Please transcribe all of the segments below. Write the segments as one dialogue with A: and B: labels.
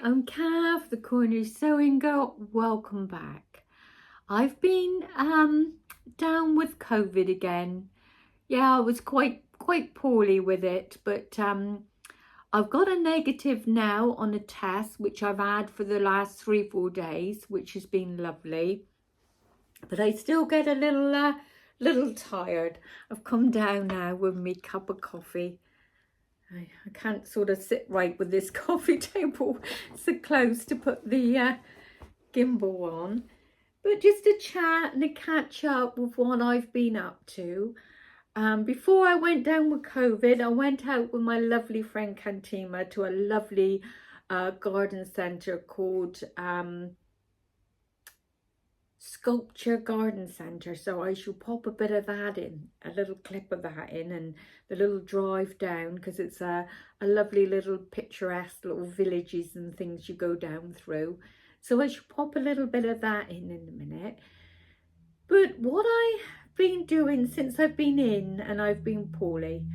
A: I'm Cav, the Cornish sewing girl. Welcome back. I've been down with COVID again. Yeah, I was quite poorly with it, but I've got a negative now on a test which I've had for the last 3-4 days, which has been lovely. But I still get a little tired. I've come down now with me cup of coffee. I can't sort of sit right with this coffee table so close to put the gimbal on. But just a chat and a catch up with what I've been up to. Before I went down with COVID, I went out with my lovely friend Cantima to a lovely garden centre called Sculpture Garden Centre. So I shall pop a bit of that in, a little clip of that in, and the little drive down, because it's a lovely little picturesque little villages and things you go down through. So I shall pop a little bit of that in a minute. But what I've been doing since I've been in and I've been poorly,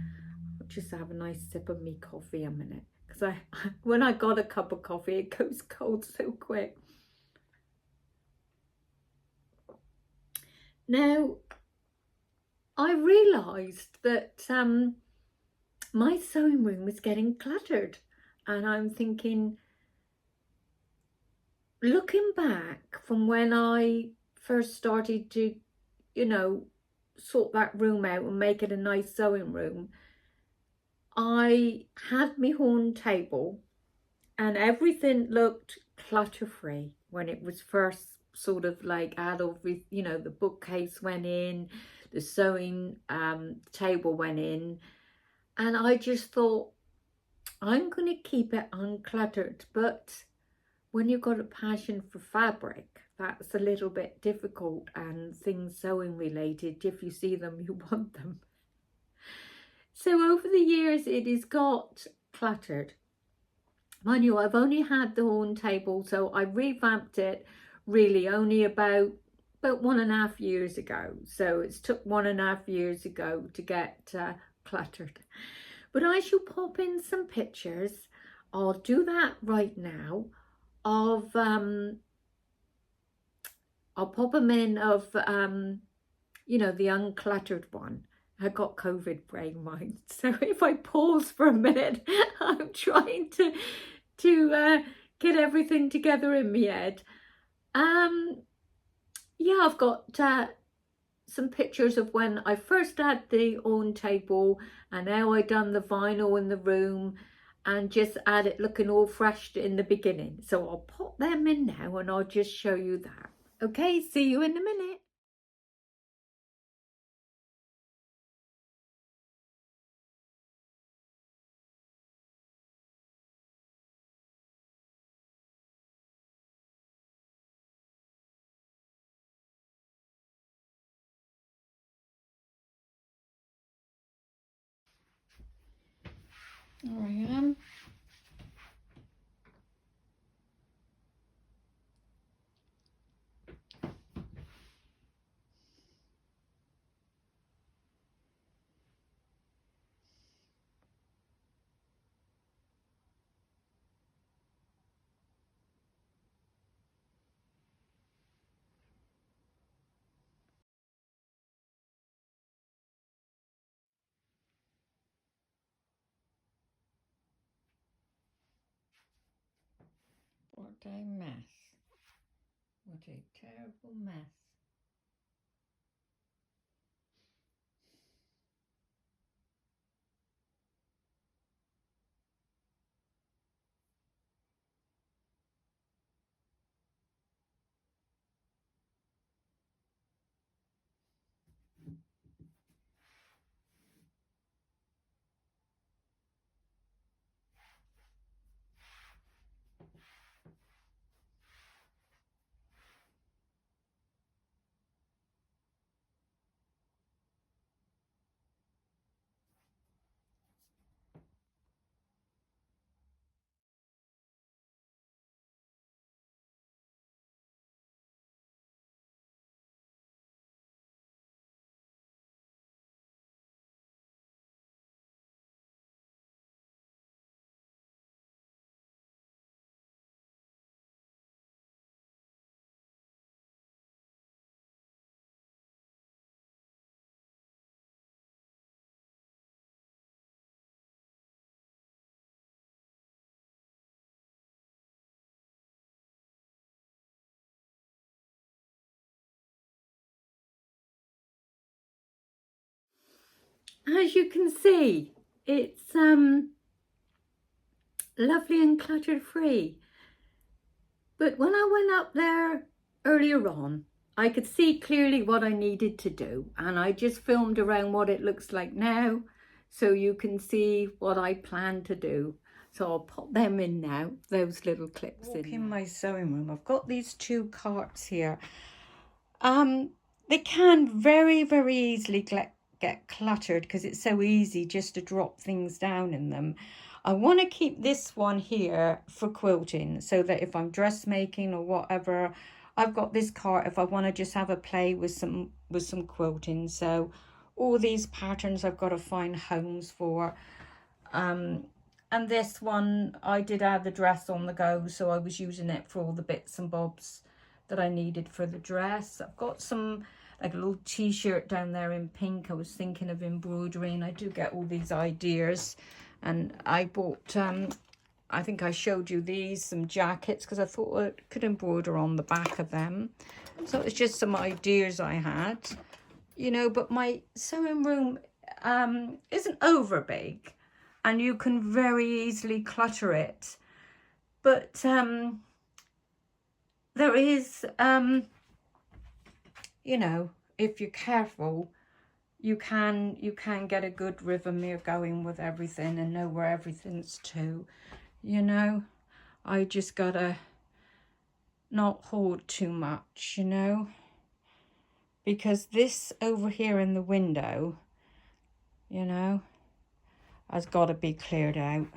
A: I'll just have a nice sip of me coffee a minute, because when I got a cup of coffee it goes cold so quick. Now, I realised that my sewing room was getting cluttered, and I'm thinking, looking back from when I first started to, sort that room out and make it a nice sewing room, I had my horn table and everything looked clutter-free when it was first sort of like out of, the bookcase went in, the sewing table went in, and I just thought, I'm going to keep it uncluttered. But when you've got a passion for fabric, that's a little bit difficult, and things sewing related, if you see them you want them. So over the years it has got cluttered. Mind you, I've only had the horn table, so I revamped it really only about 1.5 years ago. So it's took 1.5 years ago to get cluttered. But I shall pop in some pictures. I'll do that right now of I'll pop them in of the uncluttered one. I got COVID brain mind, so if I pause for a minute, I'm trying to get everything together in my head. Yeah, I've got some pictures of when I first had the own table, and how I done the vinyl in the room and just had it looking all fresh in the beginning. So I'll pop them in now and I'll just show you that. Okay, see you in a minute. There I am. What a mess. What a terrible mess. as you can see, it's lovely and clutter free. But when I went up there earlier on, I could see clearly what I needed to do, and I just filmed around what it looks like now so you can see what I plan to do. So I'll pop them in now, those little clips in my sewing room. I've got these 2 carts here. They can very, very easily get cluttered because it's so easy just to drop things down in them. I want to keep this one here for quilting so that if I'm dressmaking or whatever, I've got this cart if I want to just have a play with some quilting. So all these patterns I've got to find homes for. And this one I did add the dress on the go, so I was using it for all the bits and bobs that I needed for the dress. I've got some, like a little t-shirt down there in pink. I was thinking of embroidery, and I do get all these ideas. And I bought, I think I showed you these, some jackets, because I thought I could embroider on the back of them. So it's just some ideas I had, you know, but my sewing room isn't over big, and you can very easily clutter it. But there is, you know, if you're careful, you can get a good rhythm here going with everything and know where everything's to, you know. I just gotta not hoard too much, you know, because this over here in the window, you know, has got to be cleared out.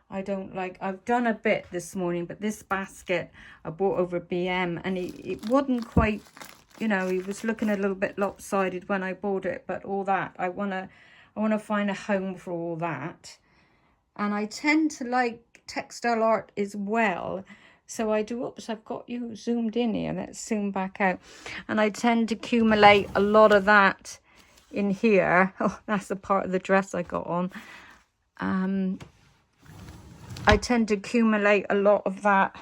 A: I don't like, I've done a bit this morning, but this basket I bought over BM, and it wasn't quite, you know, he was looking a little bit lopsided when I bought it, but all that, I wanna find a home for all that. And I tend to like textile art as well. So I do, oops, I've got you zoomed in here, let's zoom back out. And I tend to accumulate a lot of that in here. Oh, that's the part of the dress I got on. I tend to accumulate a lot of that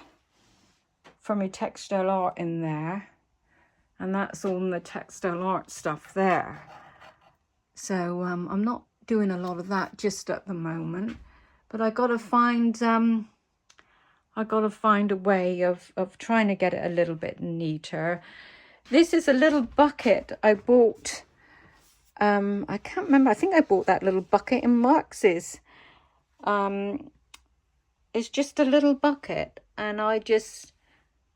A: from my textile art in there. And that's all the textile art stuff there. So I'm not doing a lot of that just at the moment. But I gotta find a way of trying to get it a little bit neater. This is a little bucket I bought. I can't remember. I think I bought that little bucket in Marx's. It's just a little bucket, and I just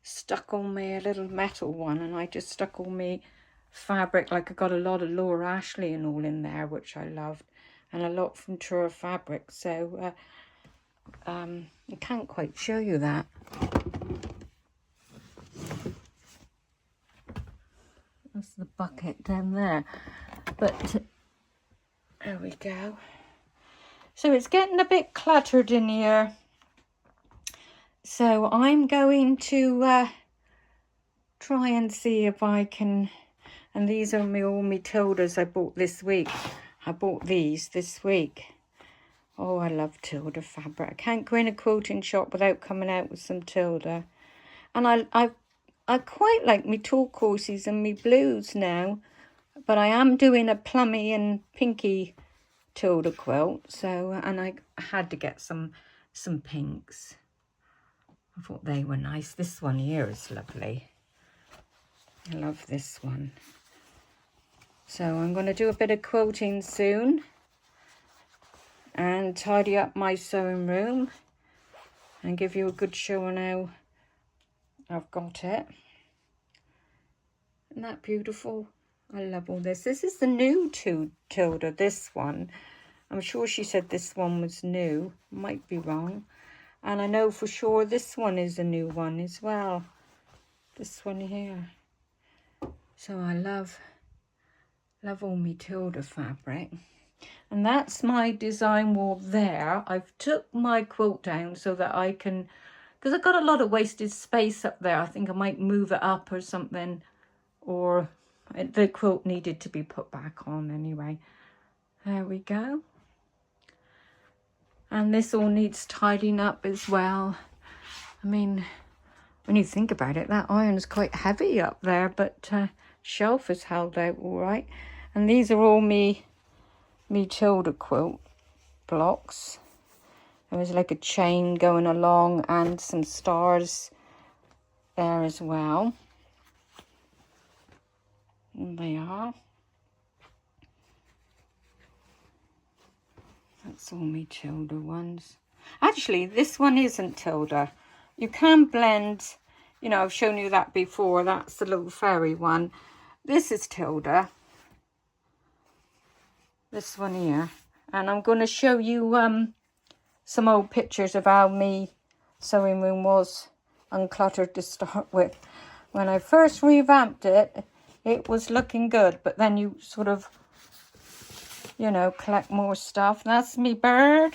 A: stuck on me a little metal one, and I just stuck all me fabric. Like I got a lot of Laura Ashley and all in there, which I loved, and a lot from True Fabric. So I can't quite show you that. That's the bucket down there, but there we go. So it's getting a bit cluttered in here. So I'm going to try and see if I can, and these are all my Tildas I bought this week. I bought these this week. Oh, I love Tilda fabric. I can't go in a quilting shop without coming out with some Tilda. And I quite like me turquoises and me blues now, but I am doing a plummy and pinky Tilda quilt. So, and I had to get some pinks. I thought they were nice. This one here is lovely. I love this one. So I'm going to do a bit of quilting soon and tidy up my sewing room and give you a good show on how I've got it. Isn't that beautiful? I love all this. This is the new Tilda, this one. I'm sure she said this one was new. Might be wrong. And I know for sure this one is a new one as well. This one here. So I love all me Tilda fabric. And that's my design wall there. I've took my quilt down so that I can, because I've got a lot of wasted space up there. I think I might move it up or something, or the quilt needed to be put back on anyway. There we go. And this all needs tidying up as well. I mean, when you think about it, that iron's quite heavy up there, but shelf is held out all right. And these are all me me Tilda quilt blocks. There was like a chain going along and some stars there as well. And they are. That's all me Tilda ones. Actually, this one isn't Tilda. You can blend, you know, I've shown you that before. That's the little fairy one. This is Tilda. This one here. And I'm going to show you some old pictures of how me sewing room was uncluttered to start with. When I first revamped it, it was looking good, but then you sort of, you know, collect more stuff. That's me bird.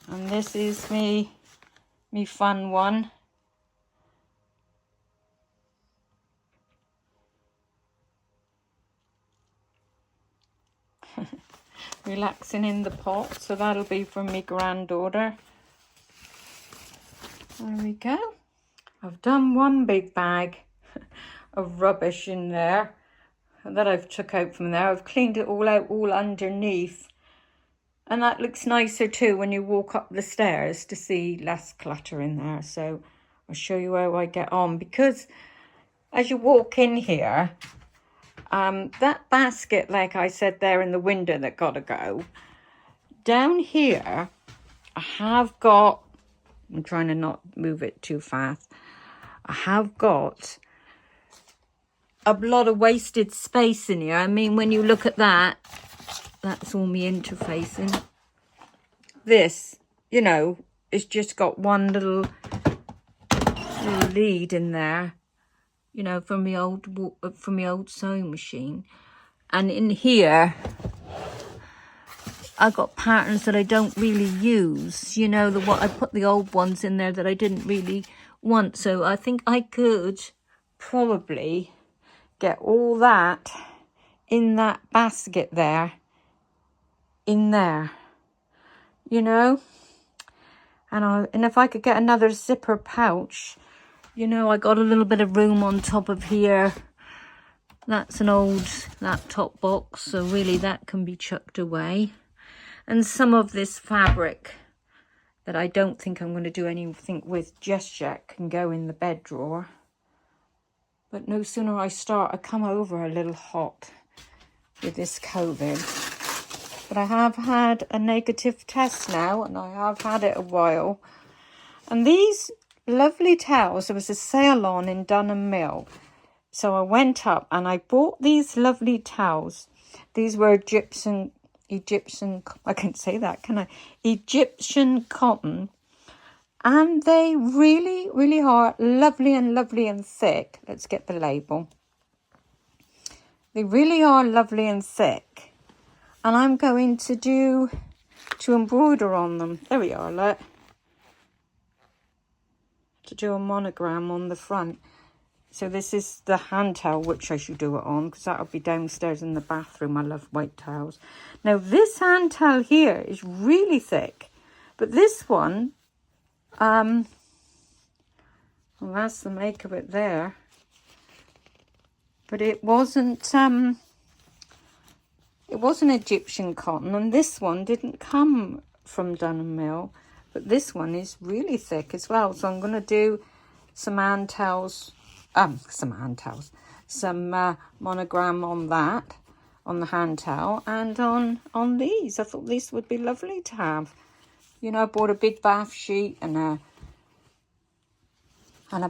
A: And this is me fun one. Relaxing in the pot, so that'll be from me granddaughter. There we go. I've done one big bag of rubbish in there that I've took out from there. I've cleaned it all out, all underneath, and that looks nicer too when you walk up the stairs to see less clutter in there. So I'll show you how I get on, because as you walk in here, that basket, like I said there in the window, that gotta go down here. I have got, I'm trying to not move it too fast, I have got a lot of wasted space in here. I mean, when you look at that, that's all me interfacing. This, you know, it's just got one little lead in there, you know, from the old sewing machine. And in here, I got patterns that I don't really use, you know, what I put the old ones in there that I didn't really want. So I think I could probably get all that in that basket there, in there, you know. And if I could get another zipper pouch, you know, I got a little bit of room on top of here. That's an old laptop box, so really that can be chucked away. And some of this fabric that I don't think I'm going to do anything with just yet can go in the bed drawer. But no sooner I start, I come over a little hot with this COVID. But I have had a negative test now, and I have had it a while. And these lovely towels, there was a sale on in Dunham Mill. So I went up and I bought these lovely towels. These were Egyptian, I can't say that, can I? Egyptian cotton. And they really, really are lovely and thick. Let's get the label. They really are lovely and thick. And I'm going to embroider on them. There we are, look. To do a monogram on the front. So this is the hand towel, which I should do it on, because that'll be downstairs in the bathroom. I love white towels. Now, this hand towel here is really thick. But this one, well, that's the make of it there. But it wasn't Egyptian cotton, and this one didn't come from Dunham Mill. But this one is really thick as well. So I'm going to do some hand towels, some monogram on that, on the hand towel, and on these. I thought these would be lovely to have. You know, I bought a big bath sheet and a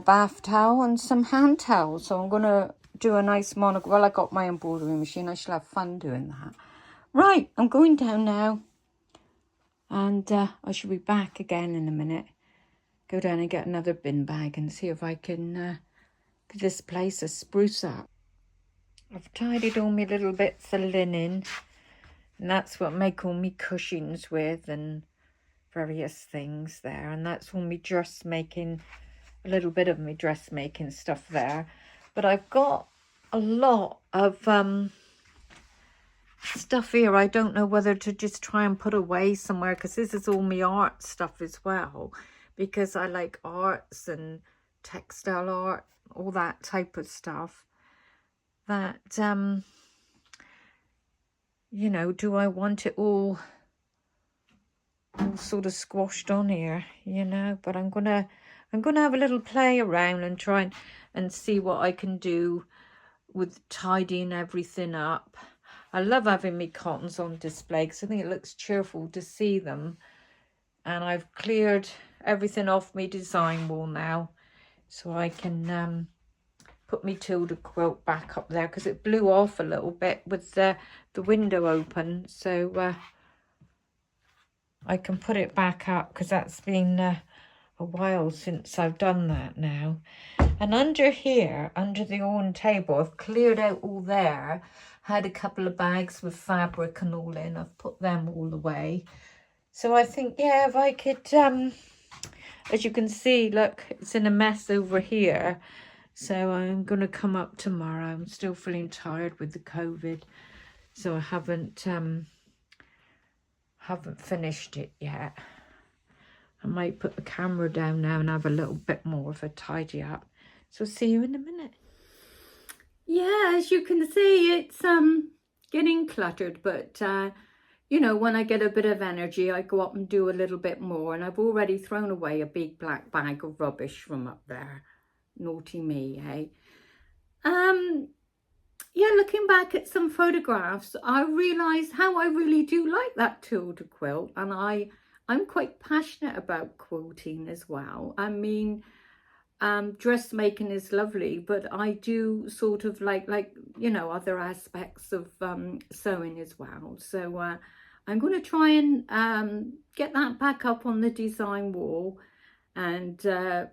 A: bath towel and some hand towels. So I'm going to do a nice monogram. Well, I got my embroidery machine. I shall have fun doing that. Right, I'm going down now. And I shall be back again in a minute. Go down and get another bin bag and see if I can give this place a spruce up. I've tidied all my little bits of linen. And that's what I make all my cushions with and various things there. And that's all my dressmaking, a little bit of my dressmaking stuff there. But I've got a lot of stuff here. I don't know whether to just try and put away somewhere, because this is all my art stuff as well, because I like arts and textile art, all that type of stuff, that you know, do I want it all sort of squashed on here, you know? But I'm gonna have a little play around and try and see what I can do with tidying everything up. I love having my cottons on display because I think it looks cheerful to see them. And I've cleared everything off my design wall now, so I can put my Tilda quilt back up there because it blew off a little bit with the window open. So I can put it back up because that's been a while since I've done that now. And under here, under the own table, I've cleared out all there. Had a couple of bags with fabric and all in. I've put them all away. So I think, yeah, if I could, as you can see, look, it's in a mess over here. So I'm going to come up tomorrow. I'm still feeling tired with the COVID. So I haven't finished it yet. I might put the camera down now and have a little bit more of a tidy up. So see you in a minute.
B: Yeah, as you can see, it's getting cluttered, but you know, when I get a bit of energy, I go up and do a little bit more. And I've already thrown away a big black bag of rubbish from up there. Naughty me, eh? Yeah, looking back at some photographs, I realised how I really do like that Tilda quilt, and I'm quite passionate about quilting as well. I mean, dressmaking is lovely, but I do sort of like you know, other aspects of sewing as well. So I'm going to try and get that back up on the design wall and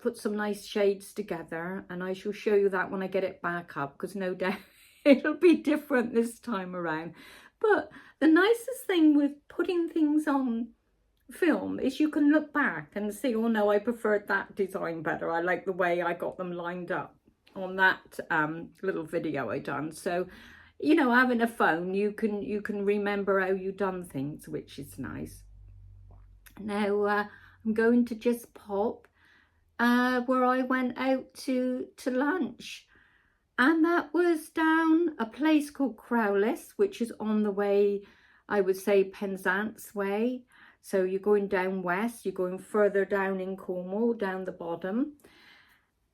B: put some nice shades together, and I shall show you that when I get it back up, because no doubt it'll be different this time around. But the nicest thing with putting things on film is you can look back and see, oh no, I preferred that design better. I like the way I got them lined up on that little video I done. So, you know, having a phone, you can remember how you done things, which is nice. Now I'm going to just pop where I went out to lunch, and that was down a place called Crowless, which is on the way, I would say, Penzance way. So you're going down west, you're going further down in Cornwall, down the bottom.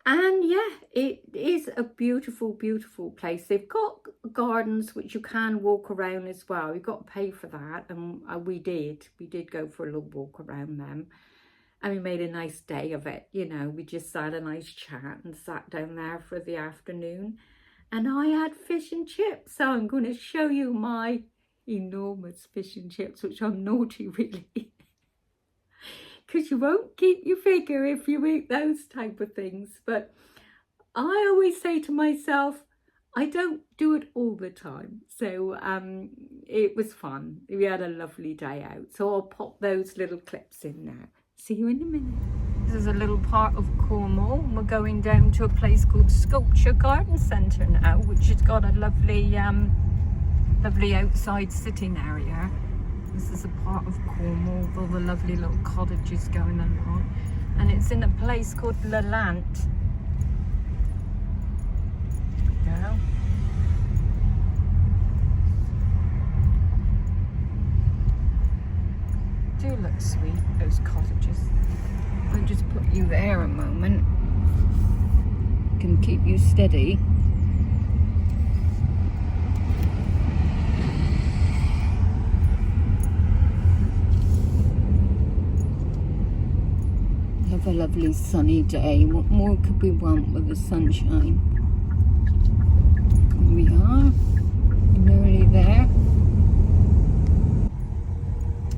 B: And yeah, it is a beautiful, beautiful place. They've got gardens which you can walk around as well. You've got to pay for that. And we did go for a little walk around them. And we made a nice day of it. You know, we just had a nice chat and sat down there for the afternoon. And I had fish and chips. So I'm going to show you my enormous fish and chips, which I'm naughty really, because you won't keep your figure if you eat those type of things. But I always say to myself, I don't do it all the time. So it was fun. We had a lovely day out. So I'll pop those little clips in there. See you in a minute. This is a little part of Cornwall. We're going down to a place called Sculpture Garden Centre now, which has got a lovely lovely outside sitting area. This is a part of Cornwall with all the lovely little cottages going along, and it's in a place called Lelant. There we go. Do look sweet, those cottages. I'll just put you there a moment. Can keep you steady. Have a lovely sunny day. What more could we want with the sunshine? Here we are, nearly there.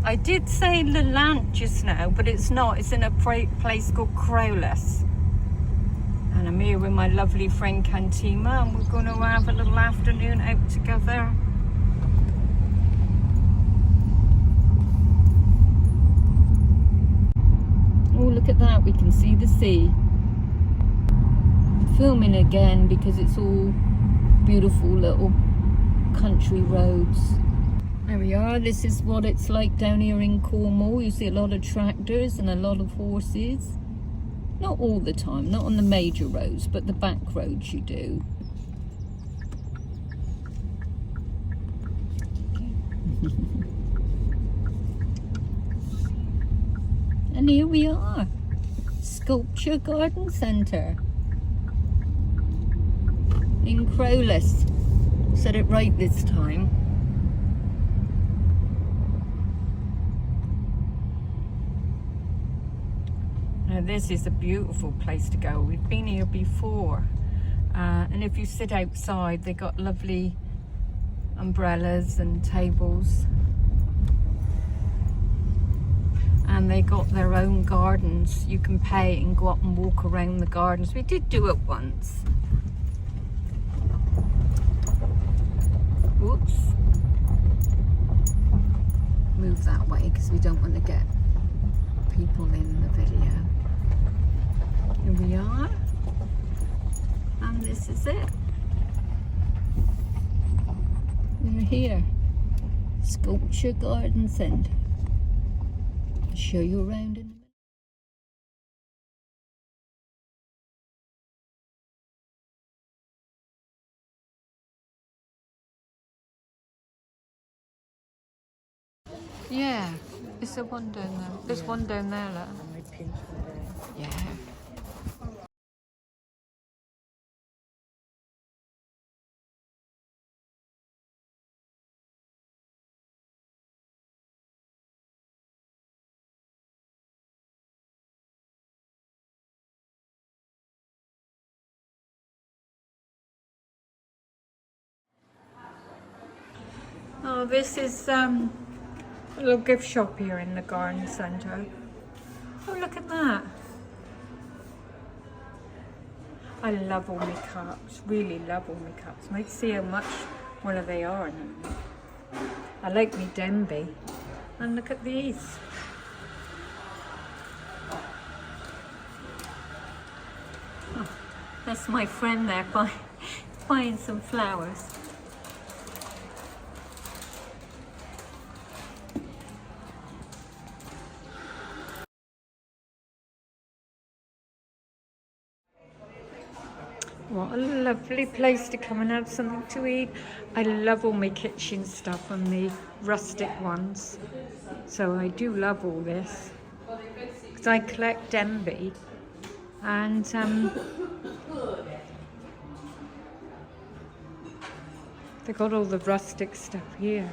B: I did say Lelant just now, but it's not. It's in a place called Crowless. And I'm here with my lovely friend Cantima, and we're going to have a little afternoon out together. Oh, look at that, we can see the sea. I'm filming again because it's all beautiful little country roads. There we are. This is what it's like down here in Cornwall. You see a lot of tractors and a lot of horses. Not all the time, not on the major roads, but the back roads you do. Okay. And here we are, Sculpture Garden Centre in Crowless. Said it right this time. Now this is a beautiful place to go. We've been here before, and if you sit outside, they got lovely umbrellas and tables, and they got their own gardens. You can pay and go up and walk around the gardens. We did do it once. Whoops. Move that way because we don't want to get people in the video. Here we are, and this is it. We're here, Sculpture Garden Centre. I'll show you around in a minute. Yeah, is there one down there? There's one down there, look. Yeah. Oh, this is a little gift shop here in the garden centre. Oh, look at that. I love all my cups, really love all my cups. Might see how much one of they are now. I like me Denby. And look at these. Oh, that's my friend there buying some flowers. What a lovely place to come and have something to eat. I love all my kitchen stuff and the rustic ones. So I do love all this. Because I collect Denby. And they got all the rustic stuff here.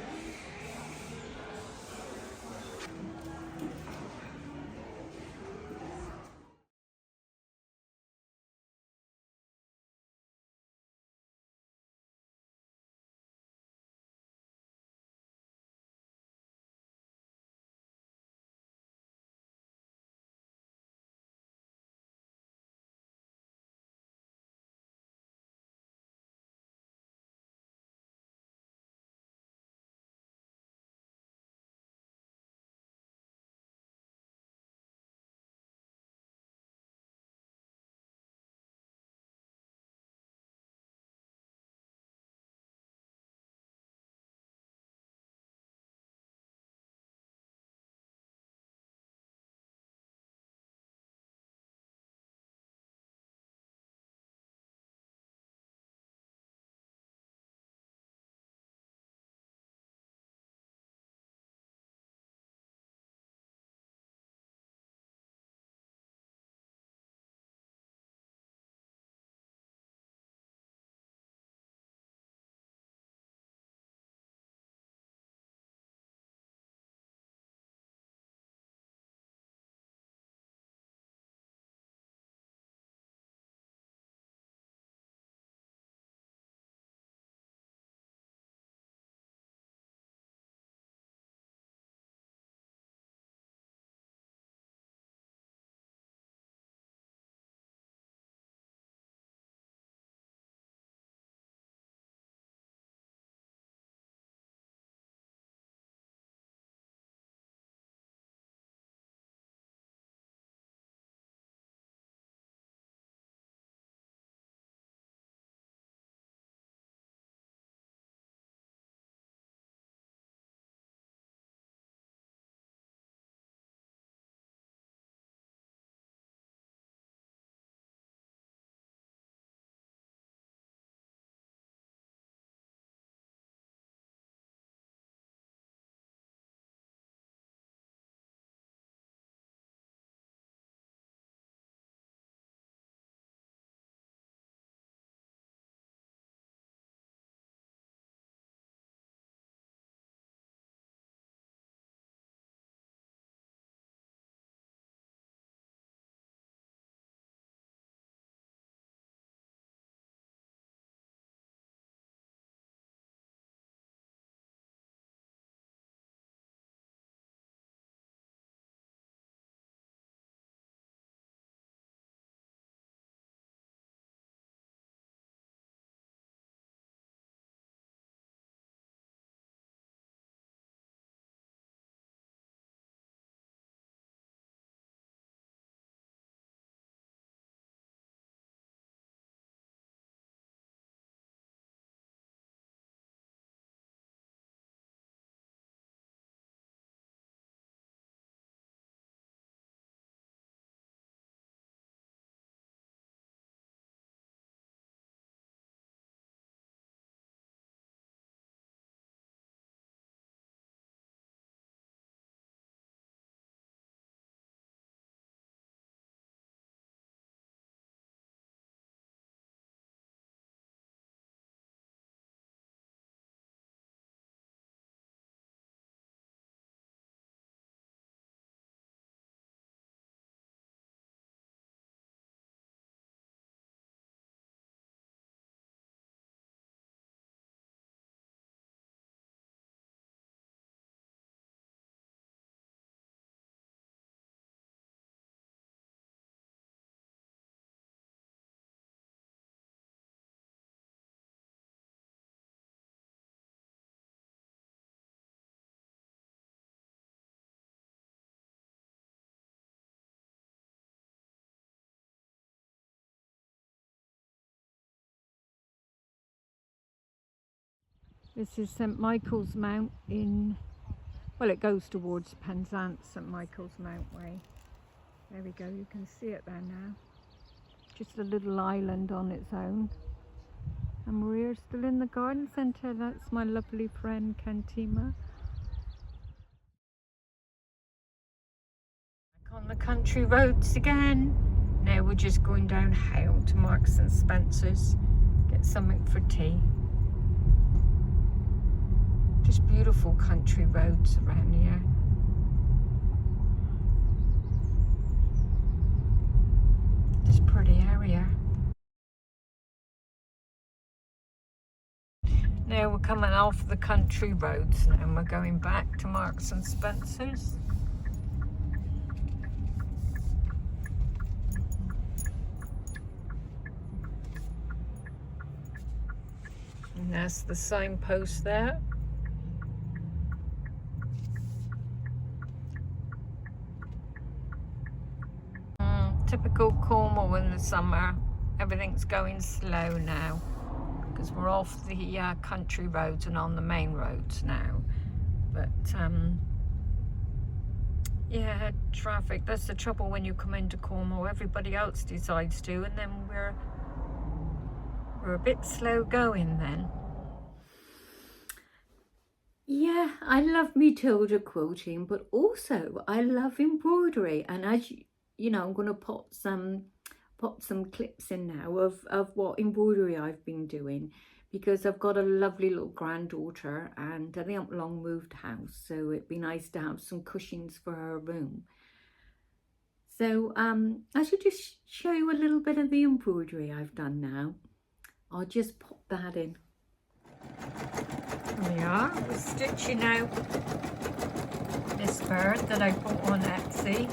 A: This is St Michael's Mount in, well, it goes towards Penzance, St Michael's Mount way. There we go, you can see it there now. Just a little island on its own. And we're still in the garden centre. That's my lovely friend Kentima. Back on the country roads again. Now we're just going down Hale to Marks and Spencer's. Get something for tea. Just beautiful country roads around here. Just pretty area. Now we're coming off the country roads now, and we're going back to Marks and Spencer's. And that's the signpost there. Typical Cornwall in the summer. Everything's going slow now because we're off the country roads and on the main roads now. But yeah, traffic, that's the trouble when you come into Cornwall. Everybody else decides to, and then we're a bit slow going then.
B: Yeah, I love me Tilda quilting, but also I love embroidery. And as you know, I'm going to pop some clips in now of what embroidery I've been doing, because I've got a lovely little granddaughter and they haven't long moved house, so it'd be nice to have some cushions for her room. So I should just show you a little bit of the embroidery I've done now. I'll just pop that in.
A: Here we are, we're stitching out this bird that I bought on Etsy.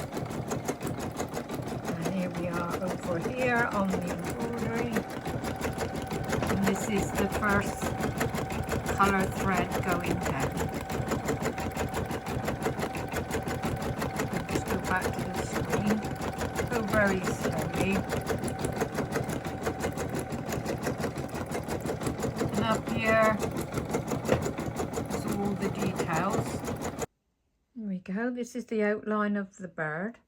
A: And here we are over here on the embroidery. And this is the first colour thread going down. Just go back to the screen. Go very slowly. And up here, all the details. There we go, this is the outline of the bird.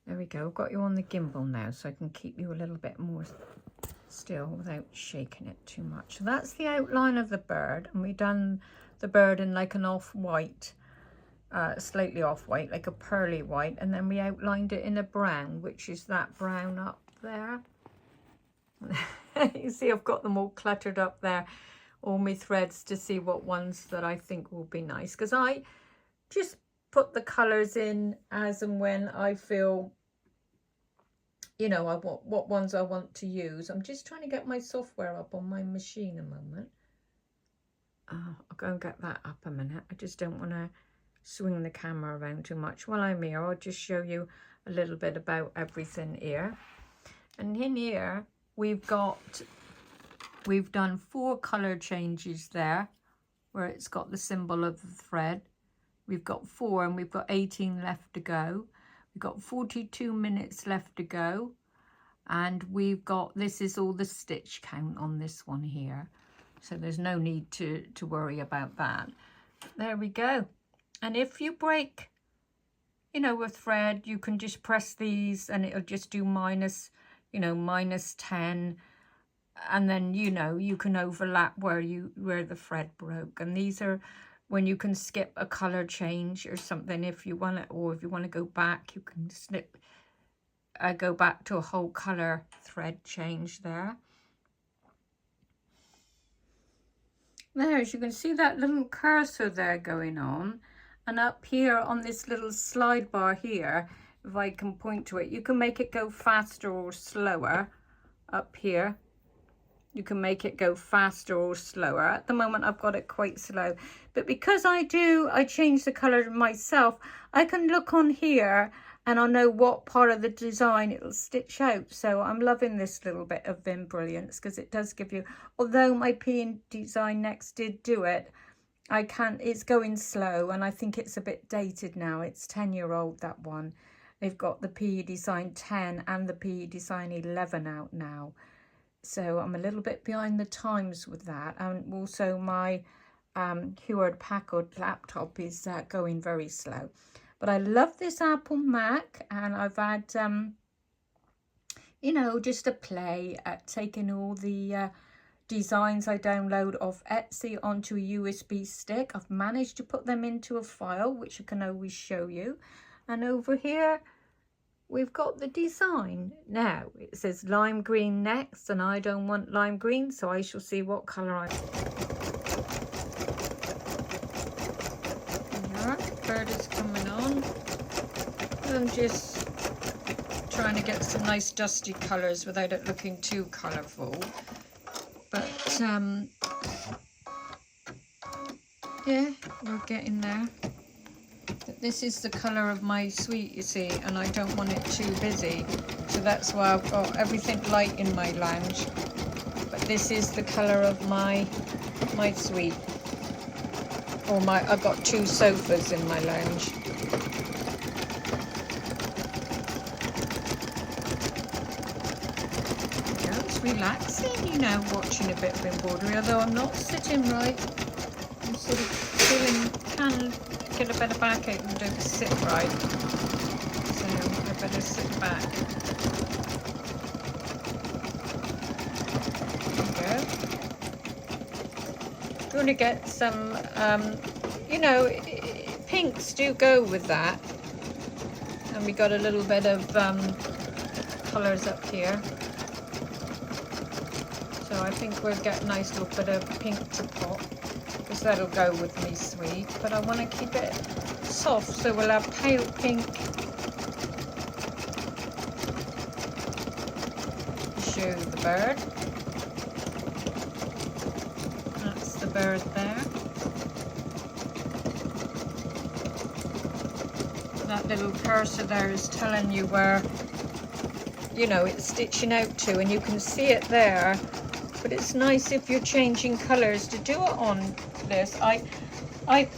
A: There we go, got you on the gimbal now so I can keep you a little bit more still without shaking it too much. So that's the outline of the bird, and we've done the bird in like an off-white, slightly off-white, like a pearly white, and then we outlined it in a brown, which is that brown up there. You see I've got them all cluttered up there, all my threads, to see what ones that I think will be nice, because I just put the colours in as and when I feel, you know, I want what ones I want to use. I'm just trying to get my software up on my machine a moment. I'll go and get that up a minute. I just don't want to swing the camera around too much. While I'm here, I'll just show you a little bit about everything here. And in here we've done 4 colour changes there where it's got the symbol of the thread. We've got 4 and we've got 18 left to go. We've got 42 minutes left to go, and we've got, this is all the stitch count on this one here, so there's no need to worry about that. There we go. And if you break, you know, a thread, you can just press these and it'll just do minus, you know, -10, and then, you know, you can overlap where the thread broke. And these are when you can skip a color change or something if you want it, or if you want to go back, you can go back to a whole color thread change there. There, as you can see that little cursor there going on, and up here on this little slide bar here, if I can point to it, you can make it go faster or slower. Up here you can make it go faster or slower. At the moment I've got it quite slow, but because I change the color myself, I can look on here and I'll know what part of the design it'll stitch out. So I'm loving this little bit of Vim Brilliance, because it does give you, although my P Design Next did do it, it's going slow, and I think it's a bit dated now. It's 10-year-old, that one. They've got the PE Design 10 and the PE Design 11 out now. So I'm a little bit behind the times with that. And also my
B: Hewlett Packard laptop is going very slow. But I love this Apple Mac, and I've had, you know, just a play at taking all the designs I download off Etsy onto a USB stick. I've managed to put them into a file, which I can always show you. And over here, we've got the design. Now, it says lime green next, and I don't want lime green, so I shall see what colour I bird is coming on. I'm just trying to get some nice dusty colours without it looking too colourful. But yeah, we're getting there. This is the colour of my suite, you see, and I don't want it too busy. So that's why I've got everything light in my lounge. But this is the colour of my suite. Or I've got 2 sofas in my lounge. It's relaxing, you know, watching a bit of embroidery, although I'm not sitting right. I'm sort of feeling, can get a better backache and don't sit right. So I better sit back. There we go. Going to get some, you know, pinks do go with that. And we got a little bit of colours up here. So I think we'll get a nice little bit of pink to pop, because that'll go with me suite. But I want to keep it soft, so we'll have pale pink. Show the bird. That's the bird there. That little cursor there is telling you where, you know, it's stitching out to, and you can see it there. But it's nice if you're changing colours to do it on this. I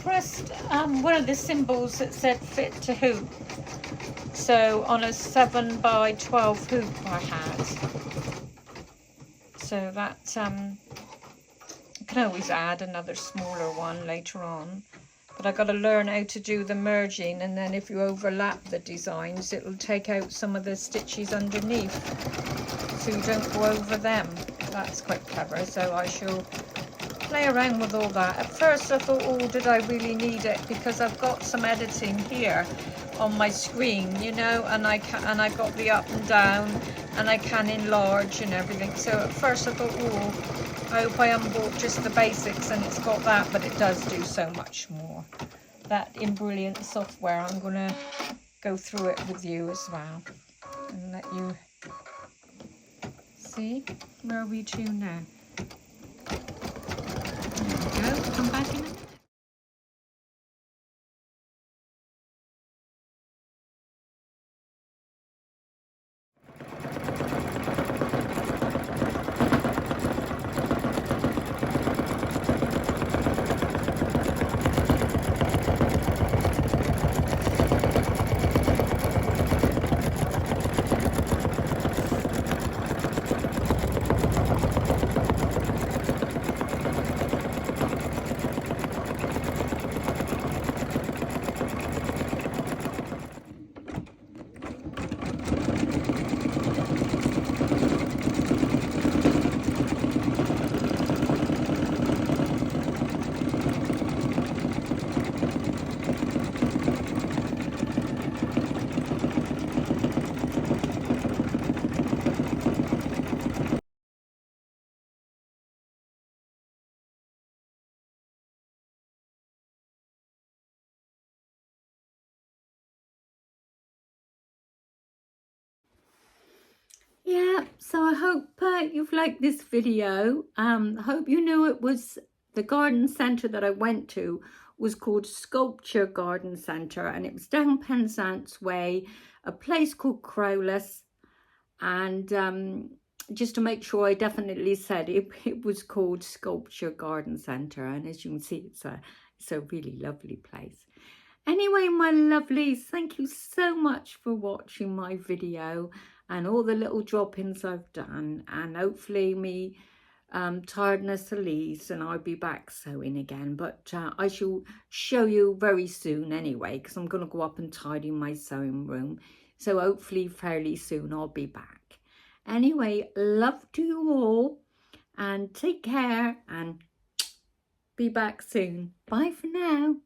B: pressed one of the symbols that said fit to hoop. So on a 7 by 12 hoop I had. So that I can always add another smaller one later on. But I got to learn how to do the merging, and then if you overlap the designs, it'll take out some of the stitches underneath, so you don't go over them. That's quite clever, so I shall play around with all that. At first I thought, oh, did I really need it? Because I've got some editing here on my screen, you know, and I got the up and down, and I can enlarge and everything. So at first I thought, oh, I hope I haven't bought just the basics and it's got that, but it does do so much more. That Embroidery software, I'm going to go through it with you as well and let you see. Where are we to now? There we go. Come back in a minute. Yeah, so I hope you've liked this video. I hope you knew it was the garden centre that I went to was called Sculpture Garden Centre, and it was down Penzance Way, a place called Crowless. And just to make sure I definitely said it was called Sculpture Garden Centre, and as you can see, it's a really lovely place. Anyway, my lovelies, thank you so much for watching my video and all the little drop-ins I've done, and hopefully me tiredness leaves and I'll be back sewing again. But I shall show you very soon anyway, because I'm going to go up and tidy my sewing room. So hopefully fairly soon I'll be back. Anyway, love to you all and take care and be back soon. Bye for now.